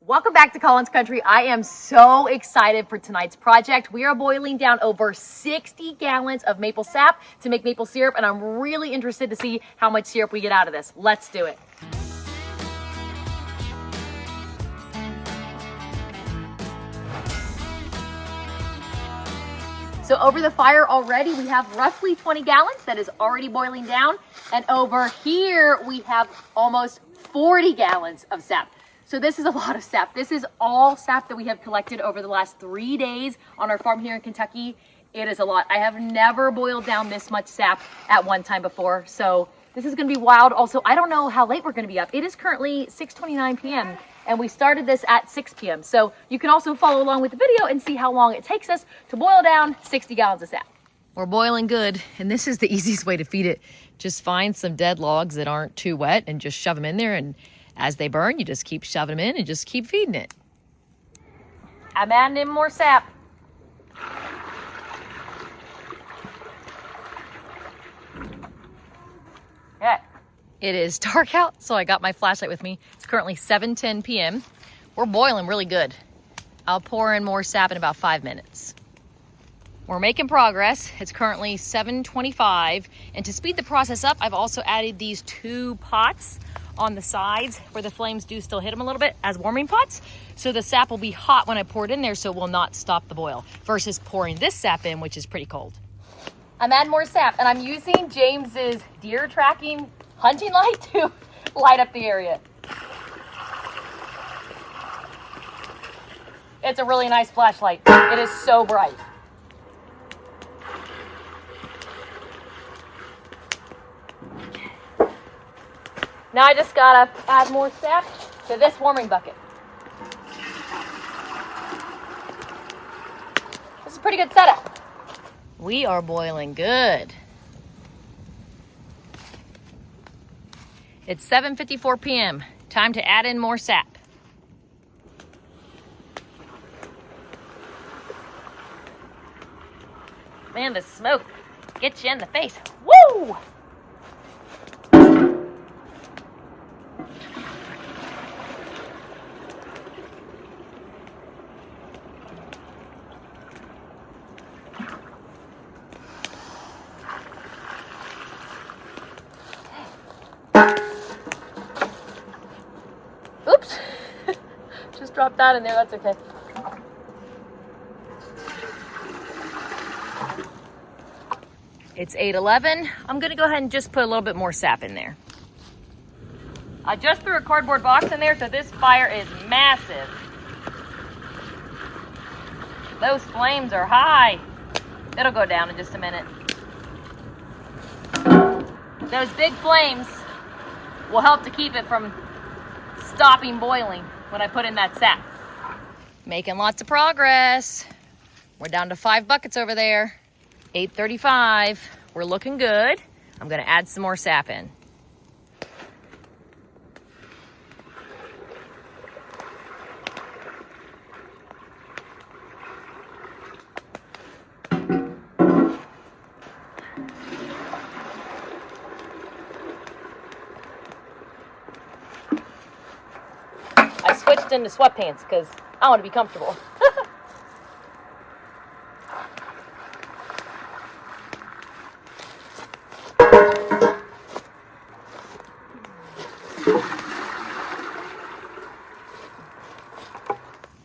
Welcome back to Collins Country. I am so excited for tonight's project. We are boiling down over 60 gallons of maple sap to make maple syrup, and I'm really interested to see how much syrup we get out of this. Let's do it. So over the fire already, we have roughly 20 gallons that is already boiling down. And over here, we have almost 40 gallons of sap. So this is a lot of sap. This is all sap that we have collected over the last 3 days on our farm here in Kentucky. It is a lot. I have never boiled down this much sap at one time before. So this is gonna be wild. Also, I don't know how late we're gonna be up. It is currently 6:29 p.m. and we started this at 6 p.m. So you can also follow along with the video and see how long it takes us to boil down 60 gallons of sap. We're boiling good, and this is the easiest way to feed it. Just find some dead logs that aren't too wet and just shove them in there, and as they burn, you just keep shoving them in and just keep feeding it. I'm adding in more sap. Okay. It is dark out, so I got my flashlight with me. It's currently 7:10 p.m. We're boiling really good. I'll pour in more sap in about 5 minutes. We're making progress. It's currently 7:25, and to speed the process up, I've also added these 2 pots on the sides where the flames do still hit them a little bit as warming pots. So the sap will be hot when I pour it in there, so it will not stop the boil, versus pouring this sap in, which is pretty cold. I'm adding more sap, and I'm using James's deer tracking hunting light to light up the area. It's a really nice flashlight. It is so bright. Now I just gotta add more sap to this warming bucket. This is a pretty good setup. We are boiling good. It's 7:54 p.m. Time to add in more sap. Man, the smoke gets you in the face. Woo! Oops, just dropped that in there, that's okay. It's 8:11. I'm gonna go ahead and just put a little bit more sap in there. I just threw a cardboard box in there, so this fire is massive. Those flames are high. It'll go down in just a minute. Those big flames will help to keep it from stopping boiling when I put in that sap. Making lots of progress. We're down to 5 buckets over there. 8:35. We're looking good. I'm gonna add some more sap in. I switched into sweatpants because I want to be comfortable.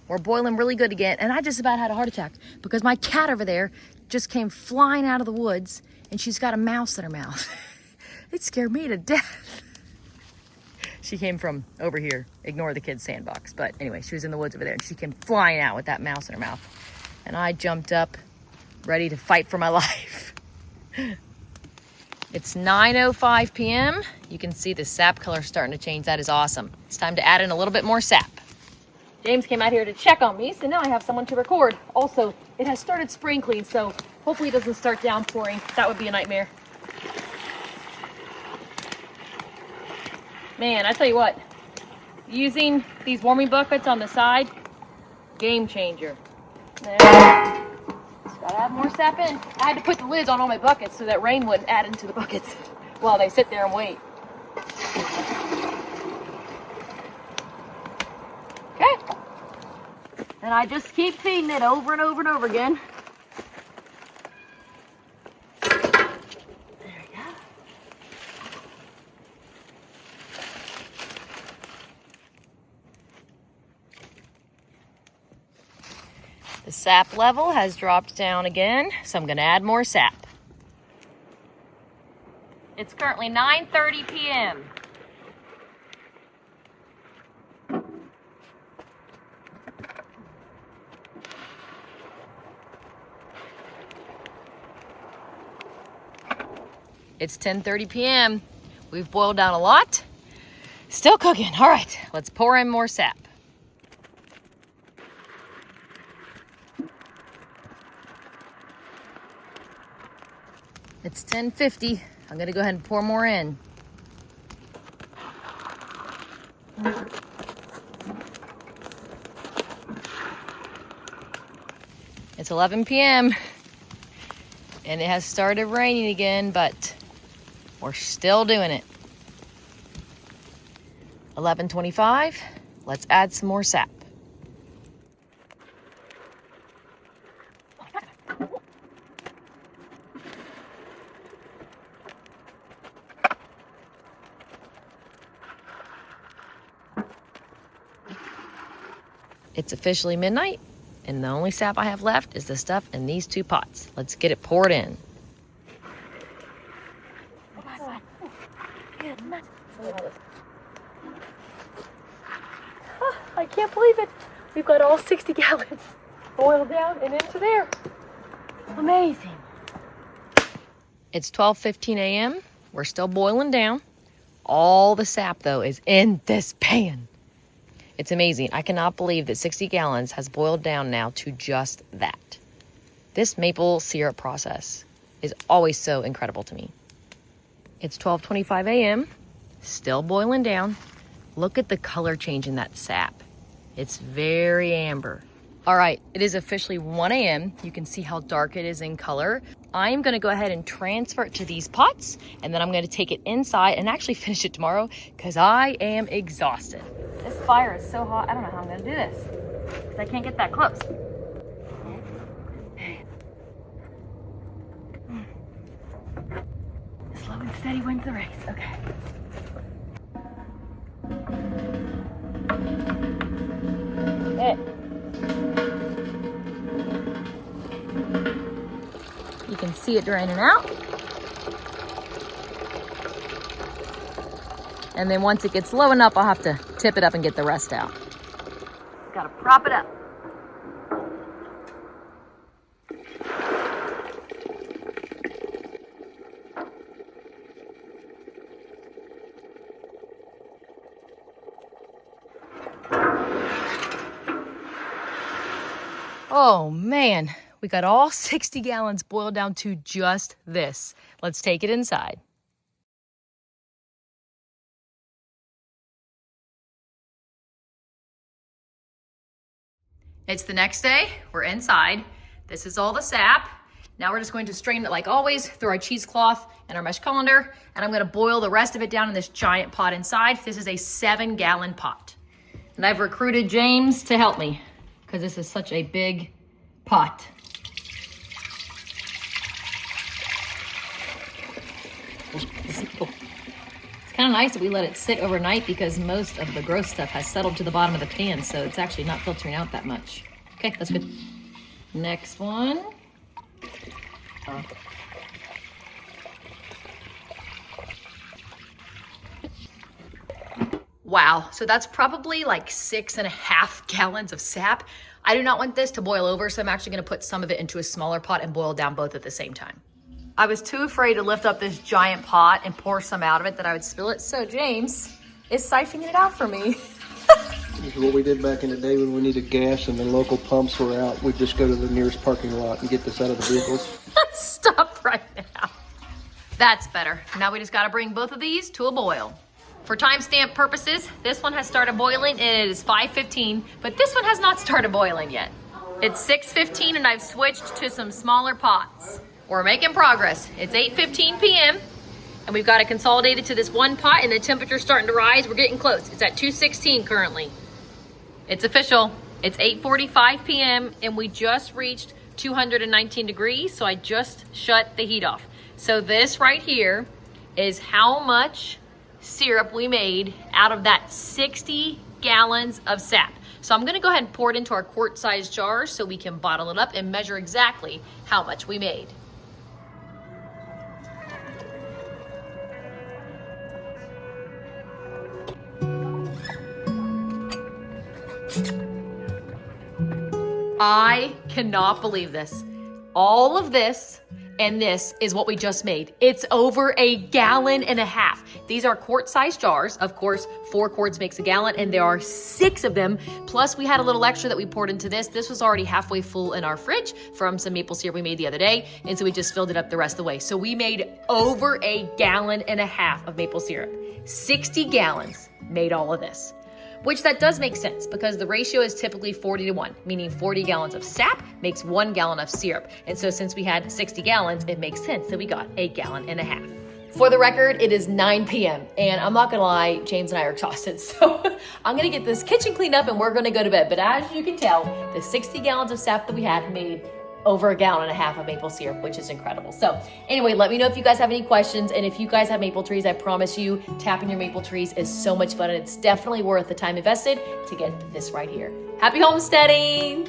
We're boiling really good again, and I just about had a heart attack because my cat over there just came flying out of the woods, and she's got a mouse in her mouth. It scared me to death. She came from over here. Ignore the kid's sandbox. But anyway, she was in the woods over there, and she came flying out with that mouse in her mouth. And I jumped up, ready to fight for my life. It's 9:05 p.m. You can see the sap color starting to change. That is awesome. It's time to add in a little bit more sap. James came out here to check on me, so now I have someone to record. Also, it has started sprinkling, so hopefully it doesn't start downpouring. That would be a nightmare. Man, I tell you what, using these warming buckets on the side, game changer. There. Just gotta add more sap in. I had to put the lids on all my buckets so that rain wouldn't add into the buckets while they sit there and wait. Okay. And I just keep feeding it over and over and over again. There we go. The sap level has dropped down again, so I'm going to add more sap. It's currently 9:30 p.m. It's 10:30 p.m. We've boiled down a lot. Still cooking. All right, let's pour in more sap. It's 10:50. I'm gonna go ahead and pour more in. It's 11 p.m. and it has started raining again, but we're still doing it. 11:25. Let's add some more sap. It's officially midnight, and the only sap I have left is the stuff in these two pots. Let's get it poured in. I can't believe it. We've got all 60 gallons boiled down and into there. Amazing. It's 12:15 a.m. We're still boiling down. All the sap, though, is in this pan. It's amazing. I cannot believe that 60 gallons has boiled down now to just that. This maple syrup process is always so incredible to me. It's 12:25 a.m., still boiling down. Look at the color change in that sap. It's very amber. All right, it is officially 1 a.m. You can see how dark it is in color. I'm gonna go ahead and transfer it to these pots, and then I'm gonna take it inside and actually finish it tomorrow because I am exhausted. This fire is so hot, I don't know how I'm gonna do this because I can't get that close. Slow and steady wins the race, okay. You can see it draining out. And then once it gets low enough, I'll have to tip it up and get the rest out. Gotta prop it up. Oh man, we got all 60 gallons boiled down to just this. Let's take it inside. It's the next day, we're inside. This is all the sap. Now we're just going to strain it like always through our cheesecloth and our mesh colander, and I'm gonna boil the rest of it down in this giant pot inside. This is a 7-gallon pot. And I've recruited James to help me because this is such a big pot. It's kind of nice that we let it sit overnight because most of the gross stuff has settled to the bottom of the pan, so it's actually not filtering out that much. Okay, that's good. Next one. Wow, so that's probably like 6.5 gallons of sap. I do not want this to boil over, so I'm actually gonna put some of it into a smaller pot and boil down both at the same time. I was too afraid to lift up this giant pot and pour some out of it that I would spill it, so James is siphoning it out for me. This is what we did back in the day when we needed gas and the local pumps were out. We'd just go to the nearest parking lot and get this out of the vehicles. Stop right now. That's better. Now we just gotta bring both of these to a boil. For timestamp purposes, this one has started boiling and it is 5:15, but this one has not started boiling yet. It's 6:15 and I've switched to some smaller pots. We're making progress. It's 8:15 p.m. and we've got it consolidated to this one pot and the temperature's starting to rise. We're getting close. It's at 216 currently. It's official. It's 8:45 p.m. and we just reached 219 degrees, so I just shut the heat off. So this right here is how much syrup we made out of that 60 gallons of sap. So I'm gonna go ahead and pour it into our quart-sized jars so we can bottle it up and measure exactly how much we made. I cannot believe this. All of this and this is what we just made. It's over 1.5 gallons. These are quart-sized jars. Of course, 4 quarts makes a gallon, and there are 6 of them. Plus, we had a little extra that we poured into this. This was already halfway full in our fridge from some maple syrup we made the other day, and so we just filled it up the rest of the way. So we made over 1.5 gallons of maple syrup. 60 gallons made all of this. Which that does make sense because the ratio is typically 40-1, meaning 40 gallons of sap makes 1 gallon of syrup. And so since we had 60 gallons, it makes sense that we got 1.5 gallons. For the record, it is 9 p.m. and I'm not gonna lie, James and I are exhausted. So I'm gonna get this kitchen cleaned up and we're gonna go to bed. But as you can tell, the 60 gallons of sap that we had made over 1.5 gallons of maple syrup, which is incredible. So anyway, let me know if you guys have any questions. And if you guys have maple trees, I promise you, tapping your maple trees is so much fun and it's definitely worth the time invested to get this right here. Happy homesteading!